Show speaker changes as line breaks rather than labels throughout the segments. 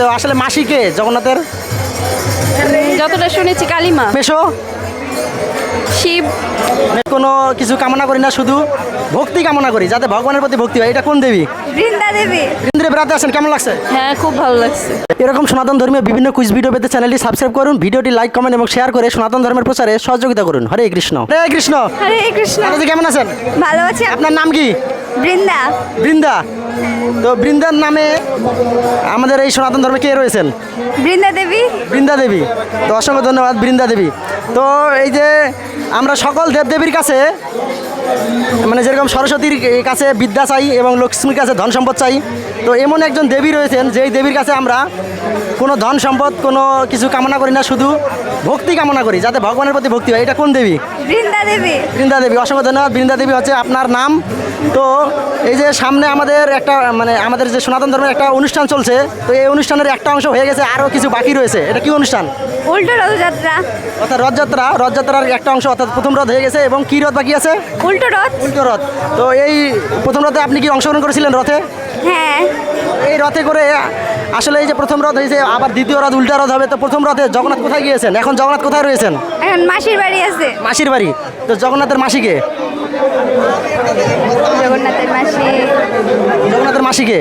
তো আসলে মাসি কে জগন্নাথের?
যতটা শুনেছি কালিমা,
মেশো
শিব।
কোনো কিছু কামনা করি না, শুধু ভক্তি কামনা করি, যাতে ভগবানের প্রতি ভক্তি হয়। এটা কোন দেবী?
বৃন্দা দেবী।
বৃন্দ্রে বেড়াতে আসেন, কেমন লাগছে?
হ্যাঁ, খুব ভালো লাগছে।
এরকম সনাতন ধর্মীয় বিভিন্ন কুইজ ভিডিও পেতে চ্যানেলটি সাবস্ক্রাইব করুন, ভিডিওটি লাইক কমেন্ট এবং শেয়ার করে সনাতন ধর্মের প্রচারে সহযোগিতা করুন। হরে কৃষ্ণ। হরে কৃষ্ণ।
হরে কৃষ্ণ।
দাদাজি কেমন আছেন?
ভালো আছি।
আপনার নাম কি?
বৃন্দা।
বৃন্দা। তো বৃন্দার নামে আমাদের এই সনাতন ধর্মে কে রয়েছেন?
বৃন্দা দেবী।
বৃন্দা দেবী। তো অসংখ্য ধন্যবাদ বৃন্দা দেবী। তো এই যে আমরা সকল দেবদেবীর কাছে, মানে যেরকম সরস্বতীর কাছে বিদ্যা চাই এবং লক্ষ্মীর কাছে ধন সম্পদ চাই, তো এমন একজন দেবী রয়েছেন যেই দেবীর কাছে আমরা কোনো ধন সম্পদ কোনো কিছু কামনা করি না, শুধু ভক্তি কামনা করি, যাতে ভগবানের প্রতি ভক্তি হয়। এটা কোন দেবী?
বৃন্দা দেবী।
বৃন্দা দেবী। অসংখ্য ধন্যবাদ। বৃন্দা দেবী হচ্ছে আপনার নাম। তো এই যে সামনে আমাদের একটা, মানে আমাদের যে সনাতন ধর্মের একটা অনুষ্ঠান চলছে, তো এই অনুষ্ঠানের একটা অংশ হয়ে গেছে, আরও কিছু বাকি রয়েছে। এটা কি অনুষ্ঠান?
উল্টো রথযাত্রা।
অর্থাৎ রথযাত্রা। রথযাত্রার একটা অংশ অর্থাৎ প্রথম রথ হয়ে গেছে, এবং কি রথ বাকি আছে?
উল্টো রথ।
উল্টো রথ। তো এই প্রথম রথে আপনি কি অংশগ্রহণ করেছিলেন রথে?
হ্যাঁ।
এই রথে করে আসলে এই যে প্রথম রথ হয়েছে, আবার দ্বিতীয় রথ উল্টা রথ হবে, তো প্রথম রথে জগন্নাথ কোথায় গিয়েছেন? এখন জগন্নাথ কোথায় রয়েছেন?
এখন মাসির বাড়ি আছে।
মাসির বাড়ি। তো জগন্নাথের মাসিকে?
জগন্নাথের মাসি।
জগন্নাথের মাসিকে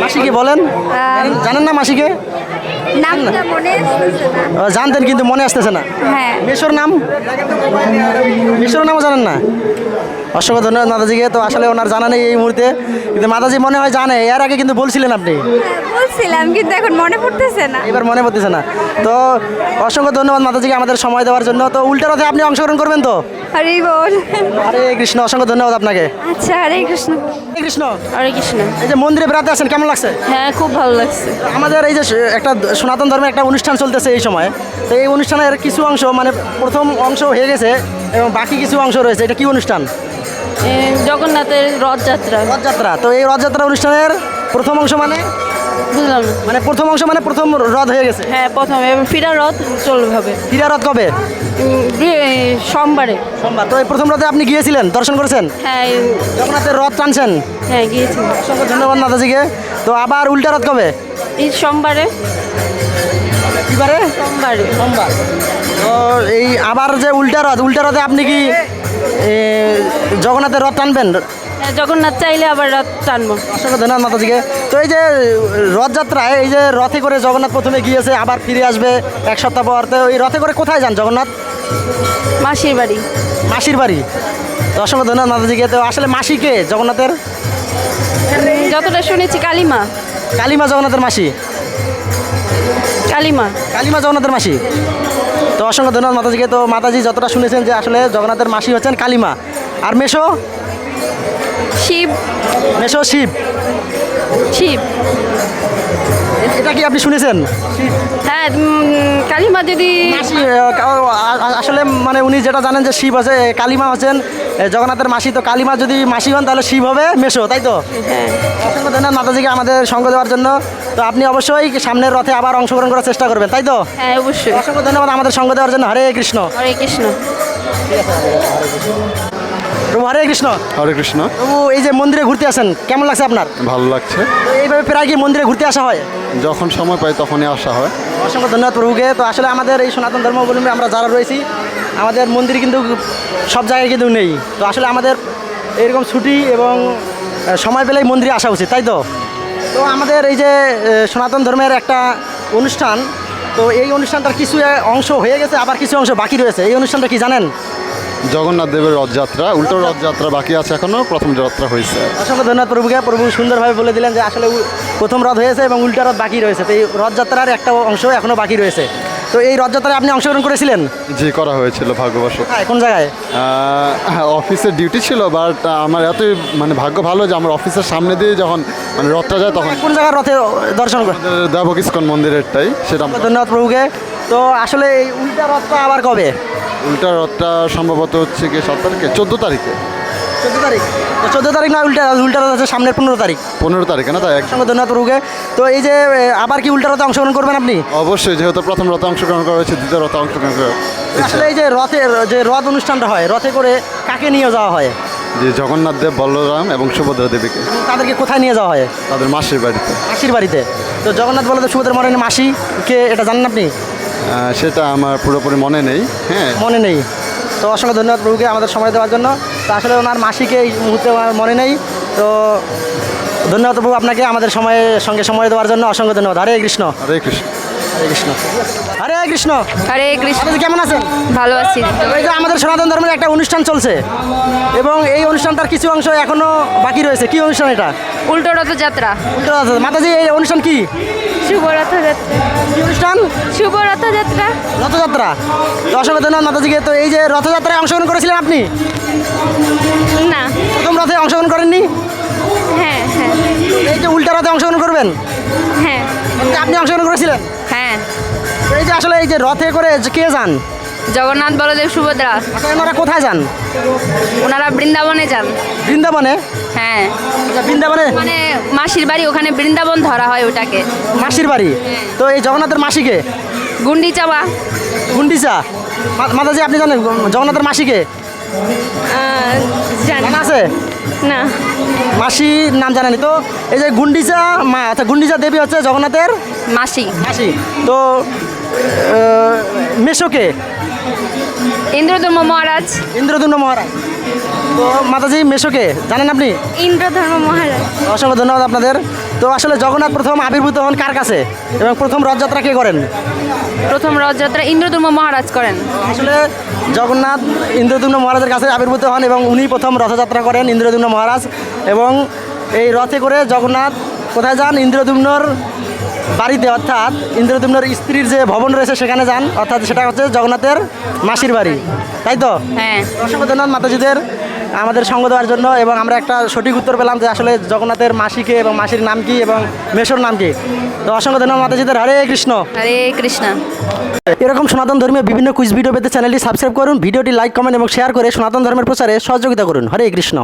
মাসিকে বলেন? জানেন না মাসিকে?
নামটা মনে আসতেছে না।
জানতেন কিন্তু মনে আসতেছে না।
হ্যাঁ।
মেশোর নাম? মেশোর নামও জানেন না? অসংখ্য ধন্যবাদ মাতাজিকে। তো আসলে ওনার জানা নেই এই মুহূর্তে, কিন্তু মাতাজি মনে হয় জানে। এর আগে কিন্তু বলছিলেন আপনি।
বলছিলাম কিন্তু এখন মনে পড়তেছে না।
এবার মনে পড়তেছে না। তো অসংখ্য ধন্যবাদ মাতাজিকে আমাদের সময় দেওয়ার জন্য। তো উল্টা রথে আপনি অংশগ্রহণ করবেন তো?
হরি বল।
হরে কৃষ্ণ। অসংখ্য ধন্যবাদ আপনাকে।
আচ্ছা, হরে কৃষ্ণ।
হরে কৃষ্ণ।
হরে কৃষ্ণ।
এই যে মন্দিরে বেড়াতে আসেন, কেমন লাগছে?
হ্যাঁ, খুব ভালো লাগছে।
আমাদের এই যে একটা সনাতন ধর্মের একটা অনুষ্ঠান চলতেছে এই সময়, তো এই অনুষ্ঠানের কিছু অংশ, মানে প্রথম অংশ হয়ে গেছে এবং বাকি কিছু অংশ রয়েছে। এটা কি অনুষ্ঠান?
জগন্নাথের রথযাত্রা।
রথযাত্রা। তো এই রথযাত্রা অনুষ্ঠানের প্রথম অংশ মানে?
বুঝলাম না।
মানে প্রথম অংশ মানে প্রথম রথ হয়ে গেছে।
হ্যাঁ, প্রথমে এবার ফিরা রথ চলবে হবে
ফিরা রথ কবে?
সোমবারে।
সোমবার। তো এই প্রথম রথে আপনি গিয়েছিলেন, দর্শন করেছেন?
হ্যাঁ।
জগন্নাথের রথ টানছেন?
হ্যাঁ, গিয়েছি।
অসংখ্য ধন্যবাদ মাতাজিকে। তো আবার উল্টা রথ কবে?
এই সোমবারে।
কিবারে?
সোমবারে।
সোমবার। তো এই আবার যে উল্টা রথ, উল্টা রথে আপনি কি জগন্নাথের রথ টানবেন?
হ্যাঁ, জগন্নাথ চাইলে আবার রথ টানবো।
অসংখ্য ধন্যবাদ মাতাজিকে। তো এই যে রথযাত্রায় এই যে রথে করে জগন্নাথ প্রথমে গিয়েছে, আবার ফিরে আসবে এক সপ্তাহ পর, তো এই রথে করে কোথায় যান জগন্নাথ?
মাসির বাড়ি।
মাসির বাড়ি। তো অসংখ্য ধন্যবাদ মাতাজিকে। তো আসলে মাসি কে জগন্নাথের?
যতটা শুনেছি কালিমা।
কালিমা জগন্নাথের মাসি।
কালিমা।
কালিমা জগন্নাথের মাসি। তো অসংখ্য ধন্যবাদ মাতাজিকে। তো মাতাজি যতটা শুনেছেন যে আসলে জগন্নাথের মাসি হচ্ছেন কালিমা। আর মেশো?
শিব।
মেশো শিব।
শিব।
এটা কি আপনি শুনেছেন?
হ্যাঁ, কালিমা যদি
মাসি আসলে মানে উনি যেটা জানেন যে শিব আছে, কালিমা হচ্ছেন জগন্নাথের মাসি। তো কালিমা যদি মাসি হন তাহলে শিব হবে মেশো, তাই তো?
হ্যাঁ।
অসংখ্য ধন্যবাদ মাতাজিকে আমাদের সঙ্গ দেওয়ার জন্য। তো আপনি অবশ্যই সামনের রথে আবার অংশগ্রহণ করার চেষ্টা করবেন, তাই তো?
হ্যাঁ, অবশ্যই।
অসংখ্য ধন্যবাদ আমাদের সঙ্গ দেওয়ার জন্য। হরে কৃষ্ণ।
হরে কৃষ্ণ।
প্রভু হরে কৃষ্ণ।
হরে কৃষ্ণ।
প্রভু এই যে মন্দিরে ঘুরতে আসেন, কেমন লাগছে আপনার?
ভালো লাগছে।
তো এইভাবে প্রায় কি মন্দিরে ঘুরতে আসা হয়?
যখন সময় পাই তখনই আসা হয়।
অসংখ্য ধন্যবাদ প্রভুকে। তো আসলে আমাদের এই সনাতন ধর্মাবলম্বী আমরা যারা রয়েছি, আমাদের মন্দির কিন্তু সব জায়গায় কিন্তু নেই। তো আসলে আমাদের এরকম ছুটি এবং সময় পেলেই মন্দিরে আসা উচিত, তাই তো? তো আমাদের এই যে সনাতন ধর্মের একটা অনুষ্ঠান, তো এই অনুষ্ঠানটার কিছু অংশ হয়ে গেছে, আবার কিছু অংশ বাকি রয়েছে। এই অনুষ্ঠানটা কি জানেন?
জগন্নাথ দেবের রথযাত্রা, উল্টো রথযাত্রা বাকি আছে, এখনো প্রথম যাত্রা হয়েছে।
অসংখ্য ধন্যবাদ প্রভুকে। প্রভু সুন্দরভাবে বলে দিলেন যে আসলে প্রথম রথ হয়েছে এবং উল্টা রথ বাকি রয়েছে। তো এই রথযাত্রার একটা অংশ এখনও বাকি রয়েছে। তো এই রথযাত্রায় আপনি অংশগ্রহণ করেছিলেন?
জি, করা হয়েছিল ভাগ্যবশত।
হ্যাঁ, কোন জায়গায়?
অফিসের ডিউটি ছিল, বাট আমার এতই মানে ভাগ্য ভালো যে আমার অফিসের সামনে দিয়ে যখন মানে রথটা যায় তখন
কোন জায়গায় রথে দর্শন করেন?
দেবক ইস্কন মন্দিরেরটাই, সেটা
ধন্যবাদ প্রভুকে। তো আসলে এই উল্টা রথটা আবার কবে?
উল্টা রথটা সম্ভবত হচ্ছে কি 7 তারিখে, 14 তারিখে।
14 তারিখ। তো 14 তারিখ না উল্টা রথ? উল্টা রথ আছে সামনের 15 তারিখ।
15 তারিখে না, তাই এক
অসংখ্য ধন্যবাদ প্রভুকে। তো এই যে আবার কি উল্টা রথে অংশগ্রহণ করবেন আপনি?
অবশ্যই, যেহেতু প্রথম রথে অংশগ্রহণ করা হয়েছে, দ্বিতীয় রথে অংশগ্রহণ করা
আসলে এই যে রথের যে রথ অনুষ্ঠানটা হয়, রথে করে কাকে নিয়ে যাওয়া হয়?
যে জগন্নাথ দেব, বলরাম এবং সুভদ্রা দেবীকে
তাদেরকে কোথায় নিয়ে যাওয়া হয়?
তাদের মাসির বাড়িতে।
মাসির বাড়িতে। তো জগন্নাথ বলদেব সুভদ্রা মহারানী মাসি কে এটা জানেন আপনি?
সেটা আমার পুরোপুরি মনে নেই। হ্যাঁ,
মনে নেই। তো অসংখ্য ধন্যবাদ প্রভুকে আমাদের সময় দেওয়ার জন্য। তো আসলে ওনার মাসিকে এই মুহূর্তে আমার মনে নেই। তো ধন্যবাদ প্রভু আপনাকে আমাদের সঙ্গে সময় দেওয়ার জন্য অসংখ্য ধন্যবাদ। হরে কৃষ্ণ।
হরে কৃষ্ণ।
হরে কৃষ্ণ। হরে কৃষ্ণ।
হরে কৃষ্ণ।
আপনি কেমন আছেন?
ভালো আছি।
এই যে আমাদের সনাতন ধর্মের একটা অনুষ্ঠান চলছে এবং এই অনুষ্ঠানটার কিছু অংশ এখনো বাকি রয়েছে। কি অনুষ্ঠান এটা?
উল্টো রথযাত্রা।
উল্টো রথ। মাতাজি এই অনুষ্ঠান কি?
শুভ রথযাত্রা।
কি অনুষ্ঠান?
শুভ রথযাত্রা।
রথযাত্রা। তো অসংখ্য ধন্যবাদ মাতাজিকে। তো এই যে রথযাত্রায় অংশগ্রহণ করেছিলেন আপনি?
না।
প্রথম রথে অংশগ্রহণ করেননি?
হ্যাঁ হ্যাঁ
এই যে উল্টা রথে অংশগ্রহণ করবেন,
হ্যাঁ
আপনি অংশগ্রহণ করেছিলেন?
হ্যাঁ।
তো এই যে আসলে এই যে রথে করে কে যান?
জগন্নাথ বলদেব সুভদ্রা।
আচ্ছা, ওনারা কোথায় যান?
ওনারা বৃন্দাবনে যান।
বৃন্দাবনে?
হ্যাঁ,
আচ্ছা, বৃন্দাবনে
মানে মাসির বাড়ি ওখানে বৃন্দাবন ধরা হয় ওটাকে।
মাসির বাড়ি। তো এই জগন্নাথের মাসিকে?
গুন্ডিচা বা
গুন্ডিচা। মাতাজি আপনি জানেন জগন্নাথের মাসিকে? জানা আছে?
না।
মাসির নাম জানেনি। তো এই যে গুন্ডিচা মা, আচ্ছা গুন্ডিচা দেবী হচ্ছে জগন্নাথের
মাসি।
মাসি। তো মেশোকে?
ইন্দ্রধর্ম মহারাজ।
ইন্দ্রদুম্ন মহারাজ। তো মাতাজি মেশোকে জানেন আপনি?
ইন্দ্রধর্ম মহারাজ।
অসংখ্য ধন্যবাদ আপনাদের। তো আসলে জগন্নাথ প্রথম আবির্ভূত হন কার কাছে এবং প্রথম রথযাত্রা কে করেন?
প্রথম রথযাত্রা ইন্দ্রধর্ম মহারাজ করেন।
আসলে জগন্নাথ ইন্দ্রদুম্ন মহারাজের কাছে আবির্ভূত হন এবং উনি প্রথম রথযাত্রা করেন, ইন্দ্রদুম্ন মহারাজ। এবং এই রথে করে জগন্নাথ কোথায় যান? ইন্দ্রদুম্নর বাড়িতে, অর্থাৎ ইন্দ্রদুম্নর স্ত্রীর যে ভবন রয়েছে সেখানে যান, অর্থাৎ সেটা হচ্ছে জগন্নাথের মাসির বাড়ি, তাই তো?
হ্যাঁ।
অসংখ্য ধন্যবাদ মাতাজিদের আমাদের সঙ্গ দেওয়ার জন্য। এবং আমরা একটা সঠিক উত্তর পেলাম যে আসলে জগন্নাথের মাসিকে এবং মাসির নাম কি এবং মেশোর নাম কি। তো অসংখ্য ধন্যবাদ মাতাজিদের। হরে কৃষ্ণ।
হরে কৃষ্ণ।
এরকম সনাতন ধর্মীয় বিভিন্ন কুইজ ভিডিও পেতে চ্যানেলটি সাবস্ক্রাইব করুন, ভিডিওটি লাইক, কমেন্ট এবং শেয়ার করে সনাতন ধর্মের প্রচারে সহযোগিতা করুন। হরে কৃষ্ণ।